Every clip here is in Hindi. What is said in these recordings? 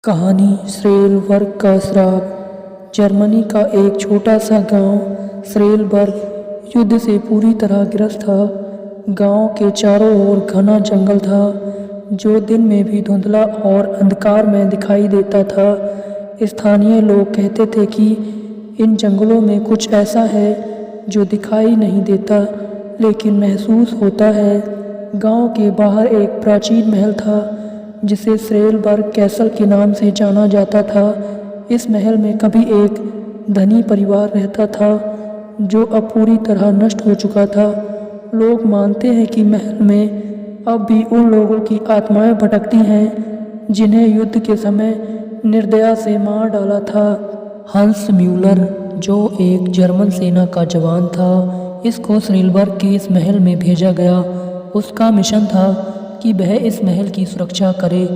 कहानी श्रेलबर्ग का श्राप। जर्मनी का एक छोटा सा गांव श्रेलबर्ग युद्ध से पूरी तरह ग्रस्त था। गांव के चारों ओर घना जंगल था जो दिन में भी धुंधला और अंधकार में दिखाई देता था। स्थानीय लोग कहते थे कि इन जंगलों में कुछ ऐसा है जो दिखाई नहीं देता लेकिन महसूस होता है। गांव के बाहर एक प्राचीन महल था जिसे श्रेलबर्ग कैसल के नाम से जाना जाता था। इस महल में कभी एक धनी परिवार रहता था जो अब पूरी तरह नष्ट हो चुका था। लोग मानते हैं कि महल में अब भी उन लोगों की आत्माएं भटकती हैं जिन्हें युद्ध के समय निर्दया से मार डाला था। हंस म्यूलर, जो एक जर्मन सेना का जवान था, इसको श्रेलबर्ग के इस महल में भेजा गया। उसका मिशन था कि वह इस महल की सुरक्षा करे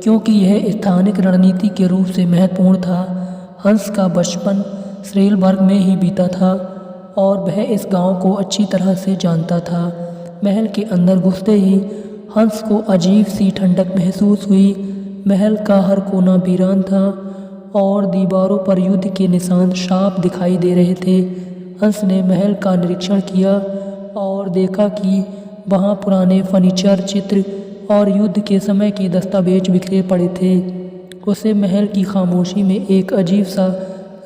क्योंकि यह स्थानिक रणनीति के रूप से महत्वपूर्ण था। हंस का बचपन श्रेलबर्ग में ही बीता था और वह इस गांव को अच्छी तरह से जानता था। महल के अंदर घुसते ही हंस को अजीब सी ठंडक महसूस हुई। महल का हर कोना वीरान था और दीवारों पर युद्ध के निशान साफ दिखाई दे रहे थे। हंस ने महल का निरीक्षण किया और देखा कि वहाँ पुराने फर्नीचर, चित्र और युद्ध के समय के दस्तावेज बिखरे पड़े थे। उसे महल की खामोशी में एक अजीब सा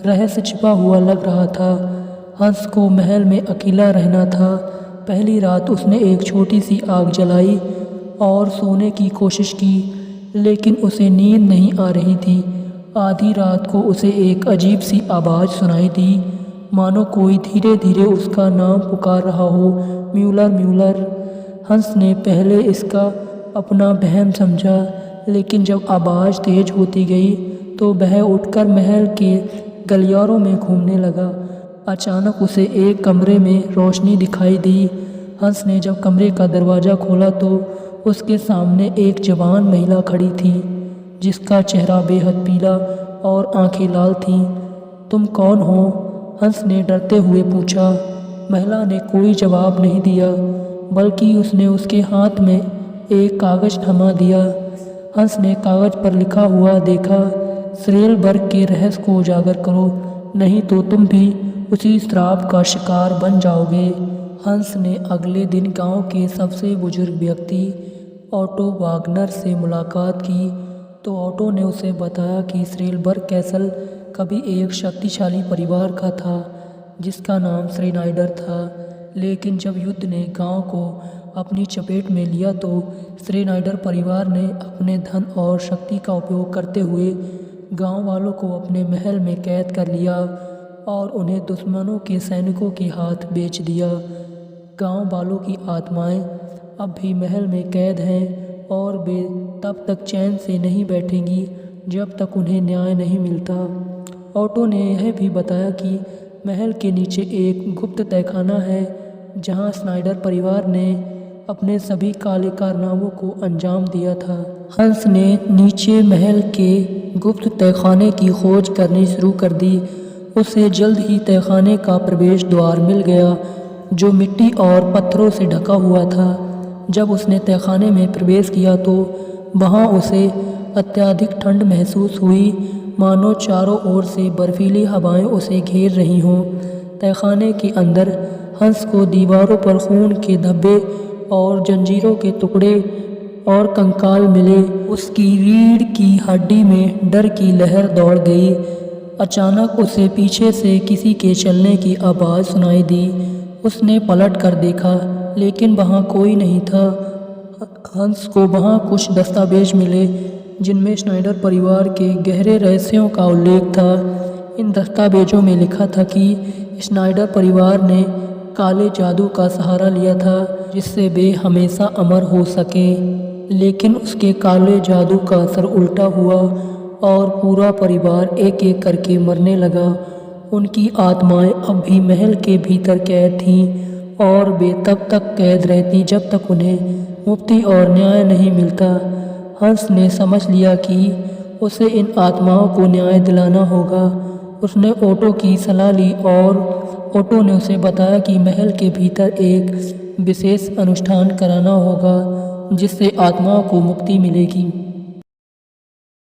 रहस्य छिपा हुआ लग रहा था। हंस को महल में अकेला रहना था। पहली रात उसने एक छोटी सी आग जलाई और सोने की कोशिश की लेकिन उसे नींद नहीं आ रही थी। आधी रात को उसे एक अजीब सी आवाज़ सुनाई दी, मानो कोई धीरे धीरे उसका नाम पुकार रहा हो, म्यूलर म्यूलर। हंस ने पहले इसका अपना वहम समझा लेकिन जब आवाज़ तेज होती गई तो वह उठकर महल के गलियारों में घूमने लगा। अचानक उसे एक कमरे में रोशनी दिखाई दी। हंस ने जब कमरे का दरवाज़ा खोला तो उसके सामने एक जवान महिला खड़ी थी जिसका चेहरा बेहद पीला और आंखें लाल थीं। तुम कौन हो? हंस ने डरते हुए पूछा। महिला ने कोई जवाब नहीं दिया बल्कि उसने उसके हाथ में एक कागज़ थमा दिया। हंस ने कागज़ पर लिखा हुआ देखा, श्रेलबर्ग के रहस्य को उजागर करो, नहीं तो तुम भी उसी श्राप का शिकार बन जाओगे। हंस ने अगले दिन गांव के सबसे बुजुर्ग व्यक्ति ऑटो वागनर से मुलाकात की तो ऑटो ने उसे बताया कि श्रेलबर्ग कैसल कभी एक शक्तिशाली परिवार का था जिसका नाम श्नेइडर था। लेकिन जब युद्ध ने गांव को अपनी चपेट में लिया तो श्नेइडर परिवार ने अपने धन और शक्ति का उपयोग करते हुए गांव वालों को अपने महल में कैद कर लिया और उन्हें दुश्मनों के सैनिकों के हाथ बेच दिया। गांव वालों की आत्माएं अब भी महल में कैद हैं और वे तब तक चैन से नहीं बैठेंगी जब तक उन्हें न्याय नहीं मिलता। ऑटो ने यह भी बताया कि महल के नीचे एक गुप्त तहखाना है जहां श्नेइडर परिवार ने अपने सभी काले कारनामों को अंजाम दिया था। हंस ने नीचे महल के गुप्त तहखाने की खोज करनी शुरू कर दी। उसे जल्द ही तहखाने का प्रवेश द्वार मिल गया जो मिट्टी और पत्थरों से ढका हुआ था। जब उसने तहखाने में प्रवेश किया तो वहाँ उसे अत्यधिक ठंड महसूस हुई, मानो चारों ओर से बर्फीली हवाएं उसे घेर रही हों। तहखाने के अंदर हंस को दीवारों पर खून के धब्बे और जंजीरों के टुकड़े और कंकाल मिले। उसकी रीढ़ की हड्डी में डर की लहर दौड़ गई। अचानक उसे पीछे से किसी के चलने की आवाज़ सुनाई दी। उसने पलट कर देखा लेकिन वहाँ कोई नहीं था। हंस को वहाँ कुछ दस्तावेज मिले जिनमें श्नेइडर परिवार के गहरे रहस्यों का उल्लेख था। इन दस्तावेजों में लिखा था कि श्नेइडर परिवार ने काले जादू का सहारा लिया था जिससे वे हमेशा अमर हो सके, लेकिन उसके काले जादू का असर उल्टा हुआ और पूरा परिवार एक एक करके मरने लगा। उनकी आत्माएं अब भी महल के भीतर कैद थीं और वे तब तक कैद रहती जब तक उन्हें मुक्ति और न्याय नहीं मिलता। हंस ने समझ लिया कि उसे इन आत्माओं को न्याय दिलाना होगा। उसने ऑटो की सलाह ली और ऑटो ने उसे बताया कि महल के भीतर एक विशेष अनुष्ठान कराना होगा जिससे आत्माओं को मुक्ति मिलेगी।